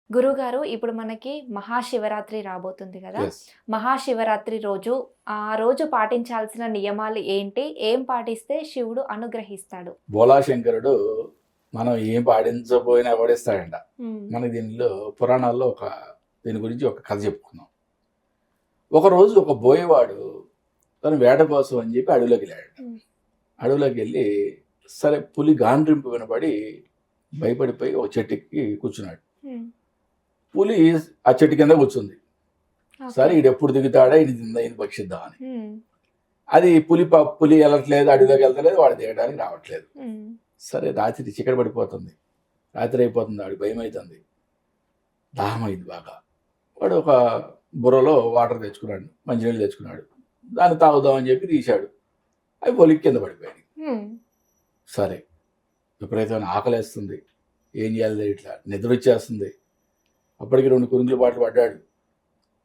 గురువుగారు ఇప్పుడు మనకి మహాశివరాత్రి రాబోతుంది కదా! యెస్. మహాశివరాత్రి రోజు ఆ రోజు పాటించాల్సిన నియమాలు ఏంటి? ఏం పాటిస్తే శివుడు అనుగ్రహిస్తాడు? భోళాశంకరుడు మనం ఏం పాడించకపోయినా పాడిస్తాడంట. హ్మ్. మనకి దీనిలో పురాణాల్లో దీని గురించి ఒక కథ చెప్పుకుందాం. ఒకరోజు ఒక బోయవాడు తను వేట కోసం అని చెప్పి అడవిలోకెళ్ళాడట. హ్మ్. అడవిలోకెళ్ళి సరే పులి గాండ్రింపు వినపడి భయపడిపోయి ఒక చెట్టెక్కి కూర్చున్నాడు. హ్మ్. పులి ఆ చెట్టు కింద కూర్చుంది. సరే ఓకే. ఈడెప్పుడు దిగుతాడా ఈయన భక్షిద్దామని. హ్మ్. అది పులి వెళ్ళట్లేదు, అడవిలోకి వెళ్తలేదు, వాడు దిగడానికి రావట్లేదు. హ్మ్. సరే రాత్రి చీకటి పడిపోతుంది. రాత్రి అయిపోతుంది. ఆడికి భయమవుతుంది. దాహమైంది బాగా. వాడు ఒక బుర్రలో వాటర్ తెచ్చుకున్నాడు. మంచినీళ్ళు తెచ్చుకున్నాడు. దాన్ని తాగుదామని చెప్పి తీశాడు. అవి పొలికి కింద పడిపోయాయి. హ్మ్. సరే విపరీతమైన ఆకలేస్తుంది. ఏం చేయాలి ఇట్లా నిద్ర వచ్చేస్తుంది. అప్పటికి 2 కురింగుల పాటలు పడ్డాడు.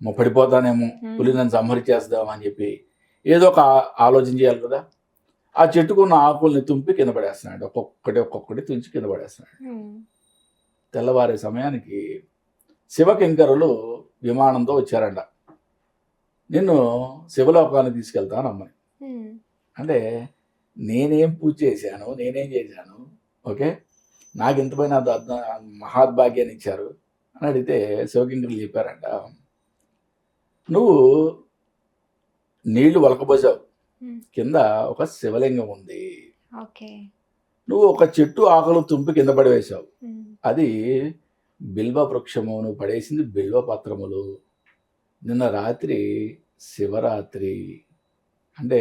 పడిపోతానేమో, పులి నన్ను సంహరించేద్దామా అని చెప్పి ఏదో ఒక ఆలోచన చేయాలి కదా. ఆ చెట్టుకున్న ఆకుల్ని తుంపి కింద పడేస్తున్నాడు. ఒక్కొక్కటి తుంచి కింద పడేస్తున్నాడు. హ్మ్. తెల్లవారే సమయానికి శివకింకరులు విమానంతో వచ్చారంట. నిన్ను శివలోకానికి తీసుకెళ్తానమ్మని. హ్మ్. అంటే నేనేం పూజ చేశాను, నేనేం చేశాను, ఓకే, నాకు ఇంతపైన మహాద్భాగ్యాన్ని ఇచ్చారు అని అడిగితే శివకింకరులు చెప్పారంట, నువ్వు నీళ్లు ఒలకబోసావు, హ్మ్. కింద ఒక శివలింగం ఉంది. ఓకే. నువ్వు ఒక చెట్టు ఆకులు తుంపి కింద పడివేశావు. హ్మ్. అది బిల్వ వృక్షము. నువ్వు పడేసింది బిల్వ పత్రములు. నిన్న రాత్రి శివరాత్రి. అంటే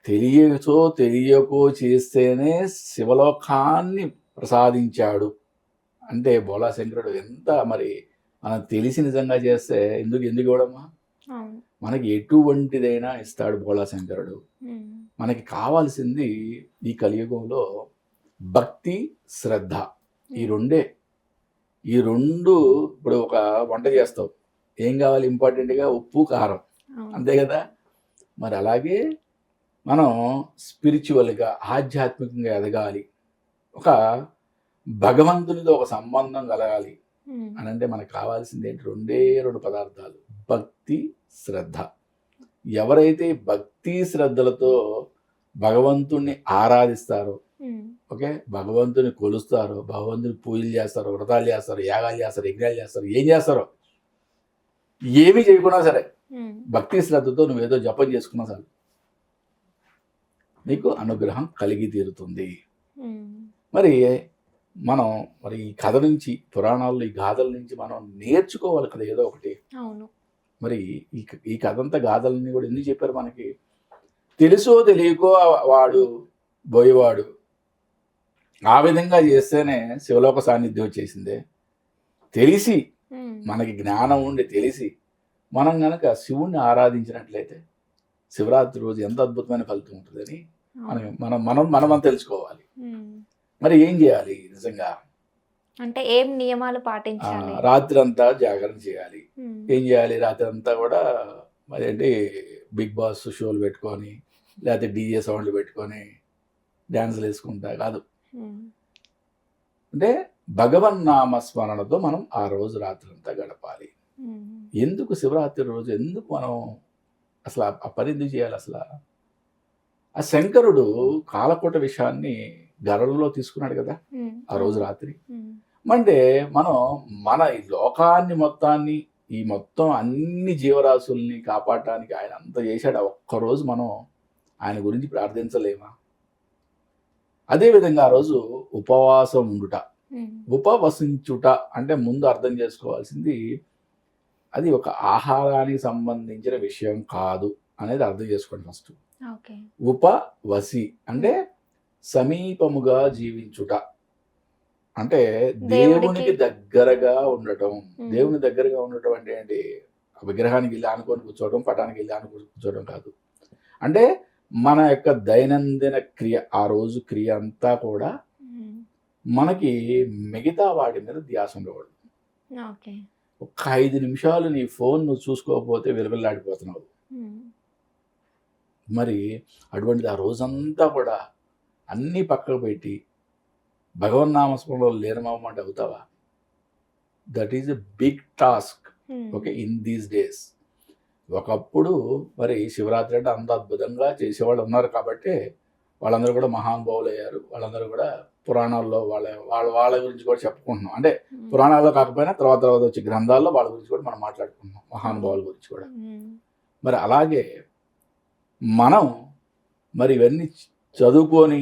తెలియచో తెలియకో చేస్తేనే శివలోకాన్ని ప్రసాదించాడు. అంటే బోళాశంకరుడు ఎంత మరి మనం తెలిసి నిజంగా చేస్తే ఎందుకు ఇవ్వడమ్మా? అవును. మనకి ఎటువంటిదైనా ఇస్తాడు బోళాశంకరుడు. హ్మ్. మనకి కావాల్సింది ఈ కలియుగంలో భక్తి, శ్రద్ధ. ఈ హ్మ్. రెండే. ఈ 2 ఇప్పుడు ఒక వంట చేస్తావు. ఏం కావాలి ఇంపార్టెంట్‌గా? ఉప్పు, కారం. అవును. అంతే కదా! మరి అలాగే మనం స్పిరిచ్యువల్‌గా, ఆధ్యాత్మికంగా ఎదగాలి. ఒక భగవంతునితో ఒక సంబంధం కలగాలి హ్మ్. అనంటే మనకు కావాల్సింది ఏంటి? 2 పదార్థాలు. భక్తి, శ్రద్ధ. ఎవరైతే భక్తి శ్రద్ధలతో భగవంతుణ్ణి ఆరాధిస్తారో, హ్మ్. ఓకే, భగవంతుని కొలుస్తారో, భగవంతుని పూజలు చేస్తారో, వ్రతాలు చేస్తారో, యాగాలు చేస్తారో, యజ్ఞాలు చేస్తారో, ఏం చేస్తారో, ఏమీ చేయకున్నా సరే హ్మ్. భక్తి శ్రద్ధతో నువ్వేదో జపం చేసుకున్నా చాలు, నీకు అనుగ్రహం కలిగి తీరుతుంది. హ్మ్. మరి మనం ఈ కథ నుంచి, పురాణాల్లో ఈ గాథల నుంచి మనం నేర్చుకోవాలి కదా ఏదో ఒకటి. అవును. మరి ఈ కథ అంతా గాథలన్నీ కూడా ఎందుకు చెప్పారు మనకి? తెలుసో తెలియకో వాడు బోయేవాడు ఆ విధంగా చేస్తేనే శివలోక సాన్నిధ్యం వచ్చేసిందే. తెలిసి, హ్మ్. మనకి జ్ఞానం ఉండి తెలిసి మనం గనక శివుణ్ణి ఆరాధించినట్లయితే శివరాత్రి రోజు ఎంత అద్భుతమైన ఫలితం ఉంటుందని అవును. మనం తెలుసుకోవాలి. హ్మ్. మరి ఏం చేయాలి నిజంగా? అంటే ఏం నియమాలు పాటించాలి? రాత్రంతా జాగరణ చేయాలి. హ్మ్. ఏం చేయాలి? రాత్రంతా కూడా అదేంటి బిగ్ బాస్ షోలు పెట్టుకొని, లేకపోతే డీజే సౌండ్లు పెట్టుకొని డాన్సులు వేసుకుంటా కాదు. హ్మ్. అంటే భగవన్నామ స్మరణతో మనం ఆ రోజు రాత్రంతా గడపాలి. హ్మ్. ఎందుకు శివరాత్రి రోజు ఎందుకు మనం అసలు ఆ పని ఎందుకు చేయాలి అసలు? ఆ శంకరుడు కాలకూట విషయాన్ని గర్భంలో తీసుకున్నాడు కదా హ్మ్. ఆ రోజు అవును. రాత్రి. హ్మ్. అంటే మనం మన ఈ లోకాన్ని మొత్తాన్ని, ఈ మొత్తం అన్ని జీవరాశుల్ని కాపాడటానికి ఆయన అంత చేశాడు. ఆ ఒక్కరోజు మనం ఆయన గురించి ప్రార్థించలేమా? అదేవిధంగా ఆ రోజు ఉపవాసం ఉండుట. హ్మ్. ఉపవసించుట అంటే ముందు అర్థం చేసుకోవాల్సింది, అది ఒక ఆహారానికి సంబంధించిన విషయం కాదు అనేది అర్థం చేసుకోండి ఫస్ట్. ఓకే. ఉపవసి అంటే సమీపముగా జీవించుట. అంటే దేవుడికి దేవునికి దగ్గరగా ఉండటం. హ్మ్. దేవుని దగ్గరగా ఉండటం అంటే ఏంటి? ఆ విగ్రహానికి వెళ్ళి ఆనుకొని కూర్చోవడం, పటానికి వెళ్ళి ఆనుకొని కూర్చోవడం కాదు. అంటే మన యొక్క దైనందిన క్రియ, ఆ రోజు క్రియ అంతా కూడా హ్మ్. మనకి మిగతా వాటి మీద ధ్యాస ఉండకూడదు. ఓకే. ఒక్క 5 నిమిషాలు నీ ఫోన్ నువ్వు చూసుకోకపోతే విలవిల్లాడిపోతున్నావు. హ్మ్. మరి అటువంటిది ఆ రోజంతా కూడా అన్నీ పక్కకు పెట్టి భగవన్నామస్మరణలో లీనమవ్వమంటే అవుతావా? That is a big task. Okay, in these days. ఒకప్పుడు మరి శివరాత్రి అంటే అంత అద్భుతంగా చేసేవాళ్ళు ఉన్నారు కాబట్టి వాళ్ళందరూ కూడా మహానుభావులు అయ్యారు. వాళ్ళందరూ కూడా పురాణాల్లో వాళ్ళ గురించి కూడా చెప్పుకుంటున్నాం. అంటే పురాణాల్లో కాకపోయినా తర్వాత వచ్చే గ్రంథాల్లో వాళ్ళ గురించి కూడా మనం మాట్లాడుకుంటున్నాం, మహానుభావుల గురించి కూడా. మరి అలాగే మనం మరి ఇవన్నీ చదువుకొని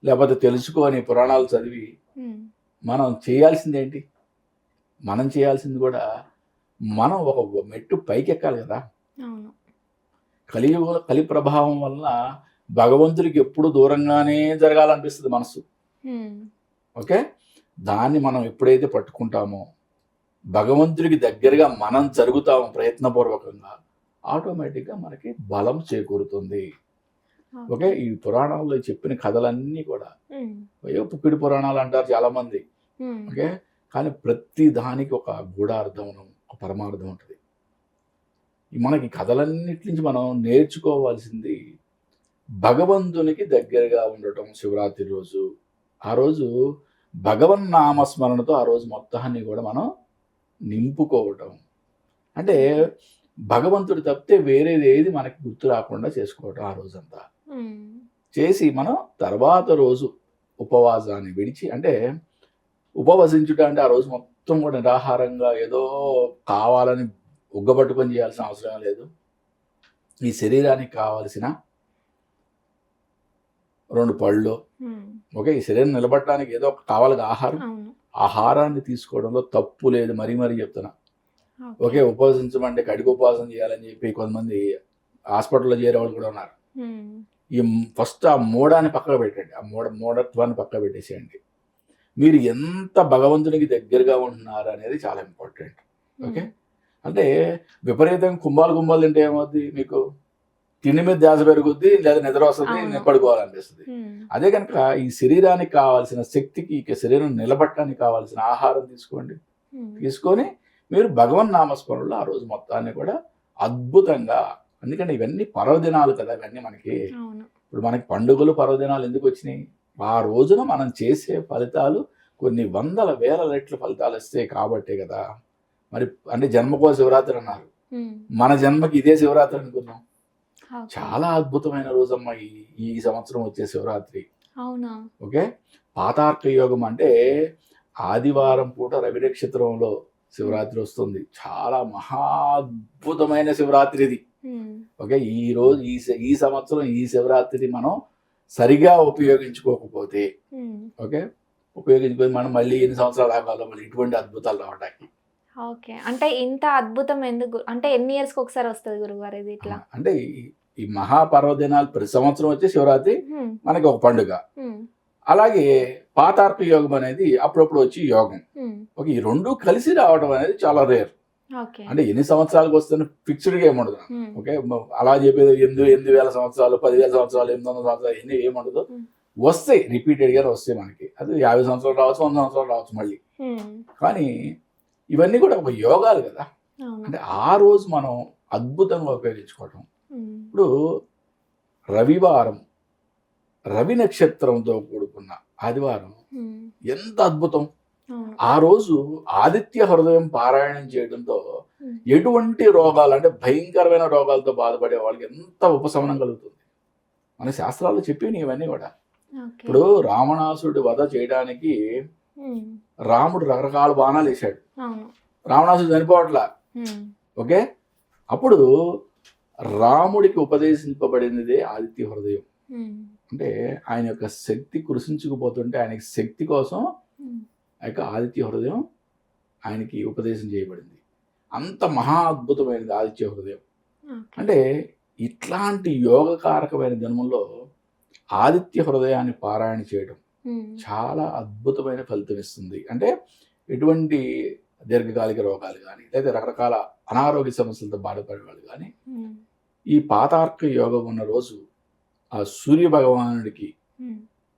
లేకపోతే తెలుసుకొని పురాణాలు చదివి మనం చేయాల్సింది ఏంటి? మనం చేయాల్సింది కూడా మనం ఒక మెట్టు పైకి ఎక్కాలి కదా. కలి ప్రభావం వల్ల భగవంతుడికి ఎప్పుడు దూరంగానే జరగాలనిపిస్తుంది మనసు. ఓకే, దాన్ని మనం ఎప్పుడైతే పట్టుకుంటామో భగవంతుడికి దగ్గరగా మనం జరుగుతామో ప్రయత్నపూర్వకంగా, ఆటోమేటిక్గా మనకి బలం చేకూరుతుంది. ఓకే, ఈ పురాణాల్లో చెప్పిన కథలన్నీ కూడా పుక్కిడి పురాణాలు అంటారు చాలా మంది. ఓకే, కానీ ప్రతి దానికి ఒక గూఢార్థం, ఒక పరమార్థం ఉంటుంది. మనకి కథలన్నిటి నుంచి మనం నేర్చుకోవాల్సింది భగవంతునికి దగ్గరగా ఉండటం. శివరాత్రి రోజు, ఆ రోజు భగవన్ నామస్మరణతో ఆ రోజు మొత్తాన్ని కూడా మనం నింపుకోవటం. అంటే భగవంతుడు తప్పితే వేరేది ఏది మనకి గుర్తు రాకుండా చేసుకోవటం. ఆ రోజంతా చేసి మనం తర్వాత రోజు ఉపవాసాన్ని విడిచి, అంటే ఉపవసించుట అంటే ఆ రోజు మొత్తం కూడా నిరాహారంగా ఏదో కావాలని ఉగ్గబట్టుకొని చేయాల్సిన అవసరం లేదు. ఈ శరీరానికి కావాల్సిన 2 పళ్ళు, ఓకే, ఈ శరీరం నిలబడటానికి ఏదో కావాలి ఆహారాన్ని తీసుకోవడంలో తప్పు లేదు. మరీ చెప్తున్నా. ఓకే, ఉపవసించమంటే కడిగి ఉపవాసం చేయాలని చెప్పి కొంతమంది హాస్పిటల్లో చేరే వాళ్ళు కూడా ఉన్నారు. ఈ ఫస్ట్ ఆ మూడాన్ని పక్కకు పెట్టండి, ఆ మూఢత్వాన్ని పక్కకు పెట్టేసేయండి. మీరు ఎంత భగవంతునికి దగ్గరగా ఉంటున్నారు అనేది చాలా ఇంపార్టెంట్. ఓకే, అంటే విపరీతంగా కుంభాలు తింటే ఏమవుద్ది? మీకు తిండి మీద ధ్యాస పెరుగుద్ది, లేదా నిద్ర వస్తుంది, పడుకోవాలనిపిస్తుంది. అదే కనుక ఈ శరీరానికి కావాల్సిన శక్తికి, శరీరం నిలబట్టడానికి కావాల్సిన ఆహారం తీసుకోండి. తీసుకొని మీరు భగవన్ నామస్మరణలో ఆ రోజు మొత్తాన్ని కూడా అద్భుతంగా, ఎందుకంటే ఇవన్నీ పర్వదినాలు కదా, ఇవన్నీ మనకి ఇప్పుడు మనకి పండుగలు పర్వదినాలు ఎందుకు వచ్చినాయి? ఆ రోజున మనం చేసే ఫలితాలు కొన్ని వందల వేల రెట్ల ఫలితాలు వస్తాయి కాబట్టే కదా. మరి అంటే జన్మకో శివరాత్రి అన్నారు, మన జన్మకి ఇదే శివరాత్రి అనుకున్నాం. చాలా అద్భుతమైన రోజమ్మా ఈ సంవత్సరం వచ్చే శివరాత్రి. ఓకే, పాతార్క యోగం అంటే ఆదివారం పూట రవి నక్షత్రంలో శివరాత్రి వస్తుంది. చాలా మహా అద్భుతమైన శివరాత్రి ఇది. ఓకే, ఈ రోజు ఈ సంవత్సరం ఈ శివరాత్రి మనం సరిగా ఉపయోగించుకోకపోతే, ఓకే, ఉపయోగించుకొని మనం మళ్ళీ ఎన్ని సంవత్సరాలు ఆగాలో మళ్ళీ ఇటువంటి అద్భుతాలు రావడానికి. ఓకే, అంటే ఇంత అద్భుతం ఎందుకు, అంటే ఎన్ని ఇయర్స్ కి ఒకసారి వస్తుంది గురుగారు ఇది? ఇట్లా అంటే ఈ మహాపర్వదినాలు ప్రతి సంవత్సరం వచ్చే శివరాత్రి మనకి ఒక పండుగ. అలాగే పాతార్క యోగం అనేది అప్పుడప్పుడు వచ్చి యోగం. ఓకే, ఈ రెండు కలిసి రావడం అనేది చాలా రేర్. అంటే ఎన్ని సంవత్సరాలకు వస్తున్న ఫిక్స్డ్గా ఏముండదు. ఓకే, అలా చెప్పేది 8,000 సంవత్సరాలు, 10,000 సంవత్సరాలు, 800 సంవత్సరాలు ఎన్ని ఏముండదు. వస్తాయి, రిపీటెడ్గా వస్తాయి. మనకి అది 50 సంవత్సరాలు రావచ్చు, 100 సంవత్సరాలు రావచ్చు మళ్ళీ. కానీ ఇవన్నీ కూడా ఒక యోగాలు కదా. అంటే ఆ రోజు మనం అద్భుతంగా ఉపయోగించుకోవటం. ఇప్పుడు రవివారం, రవి నక్షత్రంతో కూడుకున్న ఆదివారం ఎంత అద్భుతం. ఆ రోజు ఆదిత్య హృదయం పారాయణం చేయడంతో ఎటువంటి రోగాలు, అంటే భయంకరమైన రోగాలతో బాధపడే వాళ్ళకి ఎంత ఉపశమనం కలుగుతుంది. మన శాస్త్రాల్లో చెప్పిన ఇవన్నీ కూడా. ఇప్పుడు రావణాసుడి వధ చేయడానికి రాముడు రకరకాల బాణాలు వేశాడు, రావణాసుడు చనిపోవట్లా. ఓకే, అప్పుడు రాముడికి ఉపదేశింపబడినదే ఆదిత్య హృదయం. అంటే ఆయన యొక్క శక్తి కృషించుకుపోతుంటే ఆయనకి శక్తి కోసం ఆ యొక్క ఆదిత్య హృదయం ఆయనకి ఉపదేశం చేయబడింది. అంత మహా అద్భుతమైనది ఆదిత్య హృదయం. అంటే ఇట్లాంటి యోగకారకమైన జన్మంలో ఆదిత్య హృదయాన్ని పారాయణ చేయడం చాలా అద్భుతమైన ఫలితం ఇస్తుంది. అంటే ఎటువంటి దీర్ఘకాలిక రోగాలు కానీ, లేదా రకరకాల అనారోగ్య సమస్యలతో బాధపడే వాళ్ళు కానీ ఈ పాతార్క యోగం ఉన్న రోజు ఆ సూర్య భగవానుడికి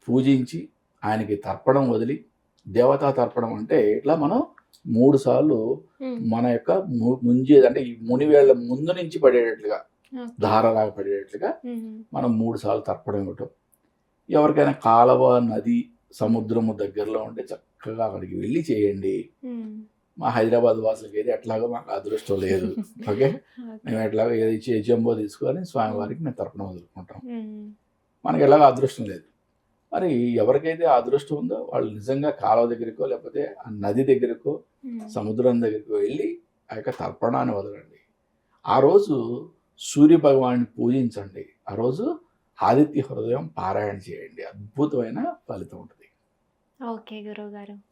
పూజించి ఆయనకి తర్పణం వదిలి, దేవతా తర్పణం అంటే ఇట్లా మనం 3 సార్లు మన యొక్క ముంజేది, అంటే ఈ మునివేళ్ల ముందు నుంచి పడేటట్లుగా, ధారలాగా పడేటట్లుగా మనం 3 సార్లు తర్పణం ఇవ్వటం. ఎవరికైనా కాలువ, నది, సముద్రము దగ్గరలో ఉంటే చక్కగా అక్కడికి వెళ్ళి చేయండి. మా హైదరాబాద్ వాసులకి అయితే ఎట్లాగో మాకు అదృష్టం లేదు. ఓకే, మేము ఎట్లాగో ఏది చెంబో తీసుకొని స్వామివారికి మేము తర్పణం వదులుకుంటాం. మనకి ఎలాగో అదృష్టం లేదు. మరి ఎవరికైతే ఆ అదృష్టం ఉందో వాళ్ళు నిజంగా కాలువ దగ్గరికో లేకపోతే ఆ నది దగ్గరకో సముద్రం దగ్గరికి వెళ్ళి ఆ యొక్క తర్పణాన్ని వదలండి. ఆ రోజు సూర్య భగవాన్ని పూజించండి. ఆ రోజు ఆదిత్య హృదయం పారాయణ చేయండి. అద్భుతమైన ఫలితం ఉంటుంది. ఓకే గురువు గారు.